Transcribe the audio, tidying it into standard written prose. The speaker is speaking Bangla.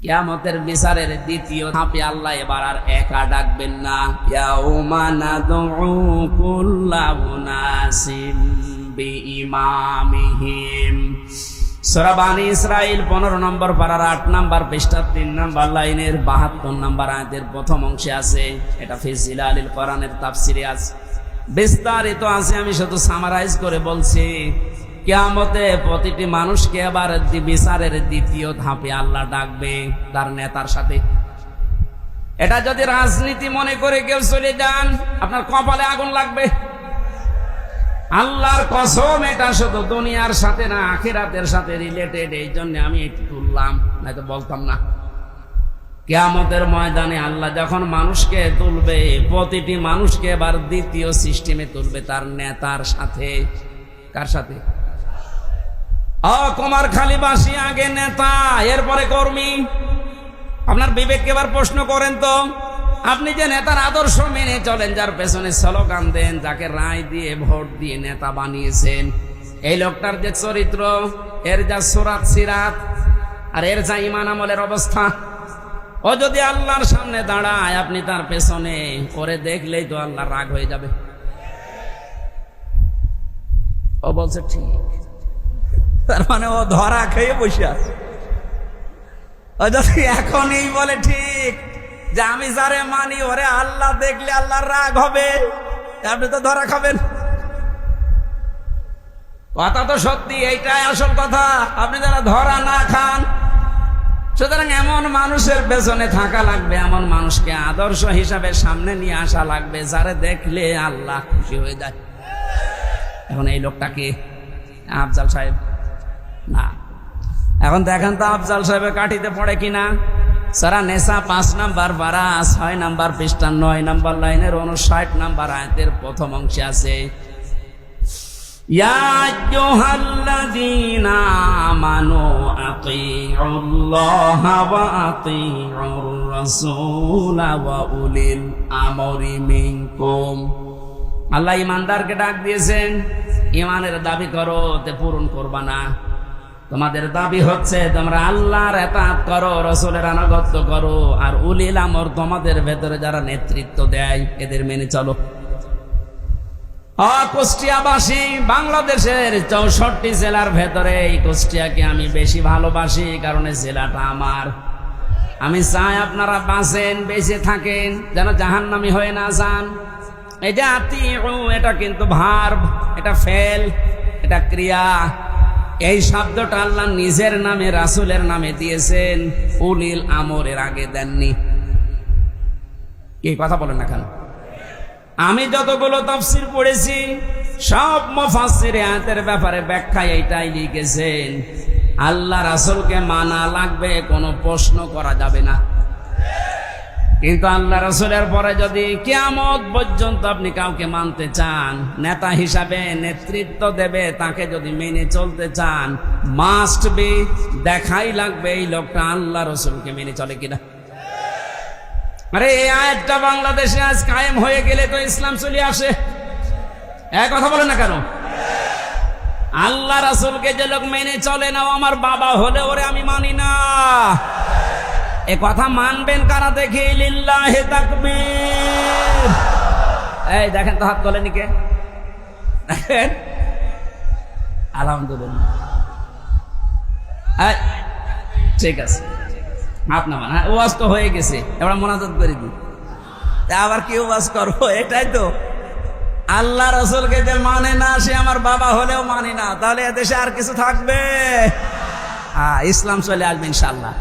কিয়ামতের বিচারের দ্বিতীয় ধাপে আল্লাহ এবার আর একা ডাকবেন না। ইয়াউমা নাদউ কুল্লা উনাসিম বিইমামিহিম। সূরা বানী ইসরাঈল 15 নম্বর পারার 8 নম্বর পৃষ্ঠা 3 নম্বর লাইনের 72 নম্বর আয়াতের প্রথম অংশে আছে। এটা ফি জিলালিল কোরআনের তাফসিরে আছে, বিস্তারিত আছে। আমি শুধু সামারাইজ করে বলছি। কিয়ামতে প্রতিটি মানুষকে আবার বিচারের দ্বিতীয় ধাপে আল্লাহ ডাকবে তার নেতার সাথে। এটা যদি রাজনীতি মনে করে কেউ চলে যান, আপনার কপালে আগুন লাগবে। আল্লাহর কসম, এটা শুধু দুনিয়ার সাথে না, আখিরাতের সাথে রিলেটেড। এই জন্য আমি একটু তুললাম, নয়তো বলতাম না। কিয়ামতের ময়দানে আল্লাহ যখন মানুষকে তুলবে, প্রতিটি মানুষকে এবার দ্বিতীয় সিস্টেমে তুলবে তার নেতার সাথে। কার সাথে? কুমারখালীবাসী আগে নেতা, এরপরে কর্মী। আপনার বিবেককে এবার প্রশ্ন করেন তো, আপনি যে নেতার আদর্শ মেনে চলেন, যার পেছনে স্লোগান দেন, যাকে রায় দিয়ে ভোট দিয়ে নেতা বানিয়েছেন, এই লোকটার যে চরিত্র, এর যা সুরাত সিরাত আর এর যা ঈমান আমলের অবস্থা, ও যদি আল্লাহর সামনে দাঁড়ায়, আপনি তার পেছনে করে দেখলেই তো আল্লাহ রাগ হয়ে যাবে। ও বলছে ঠিক, তার মানে ও ধরা খেয়ে বসে আছে। ও যদি এখনই বলে ঠিক যে আমি যারে মানি ওরে আল্লাহ দেখলে আল্লাহর রাগ হবে, আপনি তো ধরা খাবেন। কথা তো সত্যি, এইটাই আসল কথা। আপনি যারা ধরা না খান, সুতরাং এমন মানুষের পেছনে থাকা লাগবে, এমন মানুষকে আদর্শ হিসাবে সামনে নিয়ে আসা লাগবে, যারে দেখলে আল্লাহ খুশি হয়ে যায়। এখন এই লোকটাকে আফজাল সাহেব না। এখন দেখেন তো আফজাল সাহেবের কাঠিতে পড়ে কিনা। সূরা নেসা 5 নম্বর পারা 6 নম্বর পৃষ্ঠা 9 নম্বর লাইনের 59 নম্বর আয়াতের প্রথম অংশে আছে, ইয়া আইয়ুহাল্লাযীনা আমানু আতিউল্লাহা ওয়া আতিউর রাসূলা ওয়া উলিল আমরি মিনকুম। আল্লাহ ইমানদারকে ডাক দিয়েছেন, ইমানের দাবি করো, তে পূরণ করবা না। তোমাদের দাবি হচ্ছে তোমরা আল্লাহর ইতাআত করো, রাসূলের আনুগত্য করো, আর উলিল আমর তোমাদের ভেতরে যারা নেতৃত্ব দেয় এদের মেনে চলো। কুষ্টিয়াবাসী, বাংলাদেশের 64 জেলার ভেতরে এই কুষ্টিয়াকে আমি বেশি ভালোবাসি, কারণ এই জেলাটা আমার। আমি চাই আপনারা বাঁচেন, বেঁচে থাকেন, যেন জাহান্নামী হয়ে না যান। এই যে আতিউ, এটা কিন্তু ভার্ব, এটা ফেল, এটা ক্রিয়া। এই শব্দটা আল্লাহ নিজের নামে রাসূলের নামে দিয়েছেন, উলিল আমরের আগে দেননি। এই কথা বলেন না কেন? আমি যতগুলো তাফসীর পড়েছি, সব মুফাসসির আয়াতের ব্যাপারে ব্যাখ্যা এইটাই লিখেছেন, আল্লাহ রাসূলকে মানা লাগবে, কোনো প্রশ্ন করা যাবে না। কিন্তু আল্লাহ রাসূলের পরে যদি কিয়ামত পর্যন্ত আপনি কাউকে মানতে চান, নেতা হিসাবে নেতৃত্ব দেবে, তাকে যদি মেনে চলতে চান, মাস্ট বি, দেখাই লাগবে এই লোকটা আল্লাহ রাসূলকে মেনে চলে কিনা। আরে এই আয়াতটা বাংলাদেশে আজ কায়েম হয়ে গেলে তো ইসলাম চলে আসে। এক কথা বলেন না কেন? আল্লাহ রাসূলকে যে লোক মেনে চলে না, আমার বাবা হলে ওরে আমি মানি না, এ কথা মানবেন কারা? দেখি লিল্লাহি তাকবীর। এই দেখেন তো হাত তোলেনি কে? দেখেন, আলহামদুলিল্লাহ। ঠিক আছে, হাত নামান। ওয়াজ তো হয়ে গেছে, এবার মোনাজাত করে দিই। আবার কি ওয়াজ করবো? এটাই তো, আল্লাহ রাসূলকে যে মানে না, সে আমার বাবা হলেও মানি না, তাহলে এদেশে আর কিছু থাকবে? ইসলাম চলে আসবে ইনশাআল্লাহ।